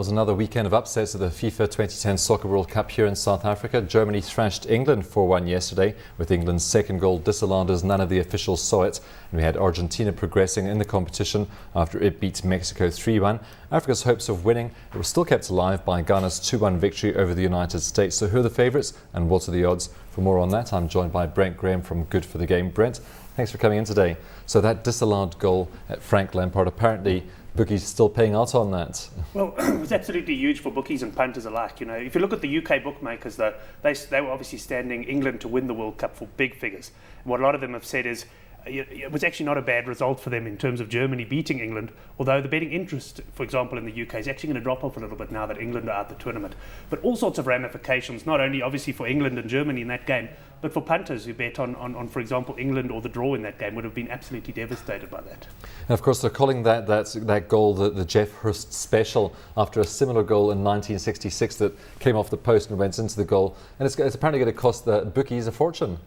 was another weekend of upsets at the FIFA 2010 Soccer World Cup here in South Africa. Germany thrashed England 4-1 yesterday, with England's second goal disallowed as none of the officials saw it. And we had Argentina progressing in the competition after it beat Mexico 3-1. Africa's hopes of winning were still kept alive by Ghana's 2-1 victory over the United States. So who are the favourites and what are the odds? For more on that, I'm joined by Brent Graham from Good for the Game. Brent, thanks for coming in today. So that disallowed goal at Frank Lampard, apparently bookies still paying out on that. Well, it was absolutely huge for bookies and punters alike. You know, if you look at the UK bookmakers, though, they were obviously standing England to win the World Cup for big figures. And what a lot of them have said is it was actually not a bad result for them in terms of Germany beating England, although the betting interest, for example, in the UK is actually going to drop off a little bit now that England are out the tournament. But all sorts of ramifications, not only obviously for England and Germany in that game, but for punters who bet on for example, England or the draw in that game would have been absolutely devastated by that. And of course, they're calling that goal the Jeff Hurst special after a similar goal in 1966 that came off the post and went into the goal. And it's apparently going to cost the bookies a fortune.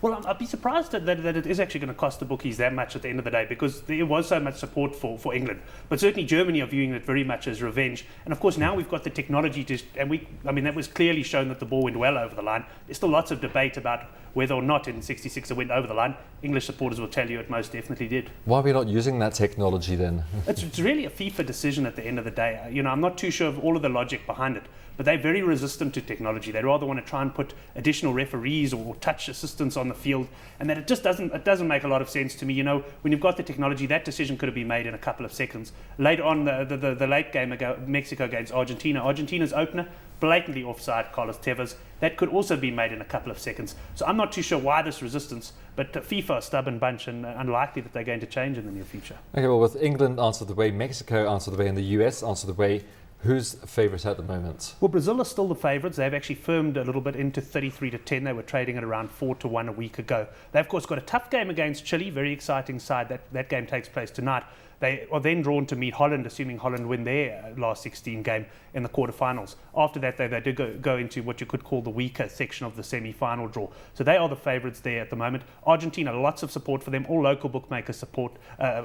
Well, I'd be surprised that it is actually going to cost the bookies that much at the end of the day, because there was so much support for England. But certainly Germany are viewing it very much as revenge. And of course now we've got the technology to, that was clearly shown that the ball went well over the line. There's still lots of debate about whether or not in 66 it went over the line. English supporters will tell you it most definitely did. Why are we not using that technology then? It's really a FIFA decision at the end of the day. You know, I'm not too sure of all of the logic behind it, but they're very resistant to technology. They rather want to try and put additional referees or touch assistants on the field, and that it doesn't make a lot of sense to me. You know, when you've got the technology, that decision could have been made in a couple of seconds. Later on, the late game ago, Mexico against Argentina, Argentina's opener, blatantly offside Carlos Tevez. That could also be made in a couple of seconds. So I'm not too sure why this resistance, but FIFA are a stubborn bunch and unlikely that they're going to change in the near future. Okay, well, with England answered the way, Mexico answered the way, and the US answered the way, who's favourite at the moment? Well, Brazil are still the favourites. They've actually firmed a little bit into 33-10. They were trading at around 4-1 a week ago. They've, of course, got a tough game against Chile, very exciting side. That game takes place tonight. They are then drawn to meet Holland, assuming Holland win their last 16 game in the quarterfinals. After that, they do go into what you could call the weaker section of the semi-final draw. So they are the favourites there at the moment. Argentina, lots of support for them. All local bookmakers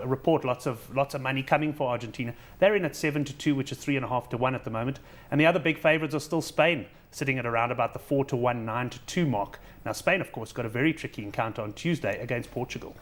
report lots of money coming for Argentina. They're in at 7-2, which is 3.5-1 at the moment. And the other big favourites are still Spain, sitting at around about the 4-1, 9-2 mark. Now, Spain, of course, got a very tricky encounter on Tuesday against Portugal.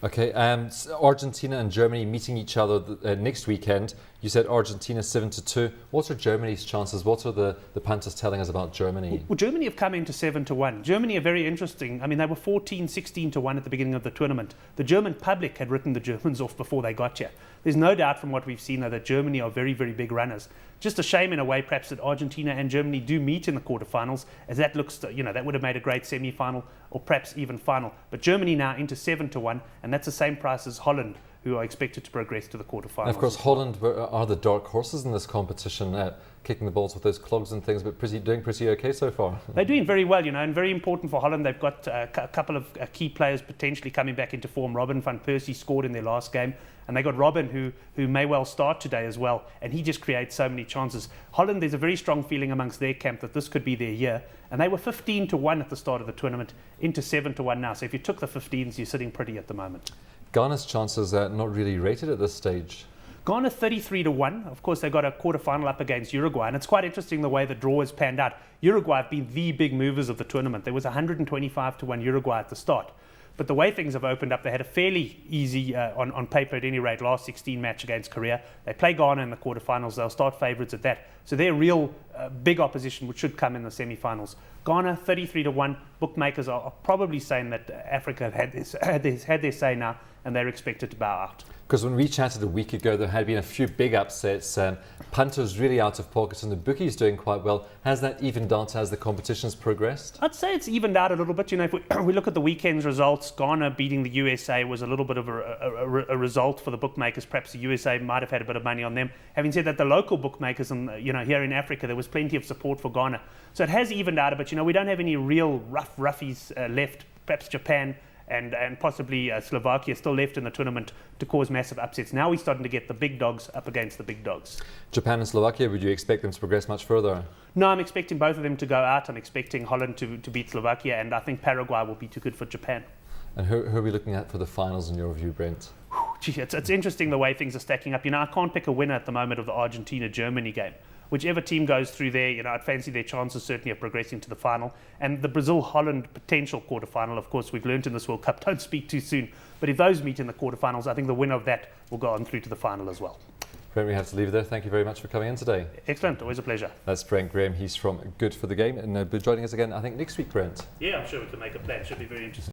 Okay, Argentina and Germany meeting each other next weekend. You said Argentina 7-2. What are Germany's chances? What are the punters telling us about Germany? Well, Germany have come into 7-1. Germany are very interesting. I mean, they were 16-1 at the beginning of the tournament. The German public had written the Germans off before they got here. There's no doubt from what we've seen though, that Germany are very, very big runners. Just a shame in a way, perhaps, that Argentina and Germany do meet in the quarterfinals, as that looks, that would have made a great semi-final or perhaps even final. But Germany now into 7-1, and that's the same price as Holland, who are expected to progress to the quarterfinals. And of course, Holland are the dark horses in this competition, kicking the balls with those clogs and things, but doing pretty okay so far. They're doing very well, and very important for Holland. They've got a couple of key players potentially coming back into form. Robin van Persie scored in their last game, and they got Robin, who may well start today as well, and he just creates so many chances. Holland, there's a very strong feeling amongst their camp that this could be their year, and they were 15-1 at the start of the tournament, into 7-1 now. So if you took the 15s, you're sitting pretty at the moment. Ghana's chances are not really rated at this stage. Ghana 33-1. Of course, they got a quarter-final up against Uruguay, and it's quite interesting the way the draw has panned out. Uruguay have been the big movers of the tournament. There was 125-1 Uruguay at the start. But the way things have opened up, they had a fairly easy, on paper at any rate, last 16 match against Korea. They play Ghana in the quarterfinals. They'll start favourites at that. So their real big opposition, which should come in the semi-finals. Ghana 33-1. Bookmakers are probably saying that Africa have had their say now, and they're expected to bow out. Because when we chatted a week ago, there had been a few big upsets. Punters really out of pocket, and the bookies doing quite well. Has that evened out as the competition's progressed? I'd say it's evened out a little bit. If we look at the weekend's results, Ghana beating the USA was a little bit of a result for the bookmakers. Perhaps the USA might have had a bit of money on them. Having said that, the local bookmakers, and here in Africa, there was plenty of support for Ghana. So it has evened out a bit. We don't have any real roughies left. Perhaps Japan and possibly Slovakia still left in the tournament to cause massive upsets. Now we're starting to get the big dogs up against the big dogs. Japan and Slovakia, would you expect them to progress much further? No, I'm expecting both of them to go out. I'm expecting Holland to beat Slovakia, and I think Paraguay will be too good for Japan. And who are we looking at for the finals in your view, Brent? Gee, it's interesting the way things are stacking up. I can't pick a winner at the moment of the Argentina-Germany game. Whichever team goes through there, I'd fancy their chances certainly of progressing to the final. And the Brazil-Holland potential quarterfinal, of course, we've learned in this World Cup, don't speak too soon. But if those meet in the quarterfinals, I think the winner of that will go on through to the final as well. Brent, we have to leave it there. Thank you very much for coming in today. Excellent, always a pleasure. That's Brent Graham. He's from Good for the Game. And joining us again, I think, next week, Brent. Yeah, I'm sure we can make a plan. Should be very interesting.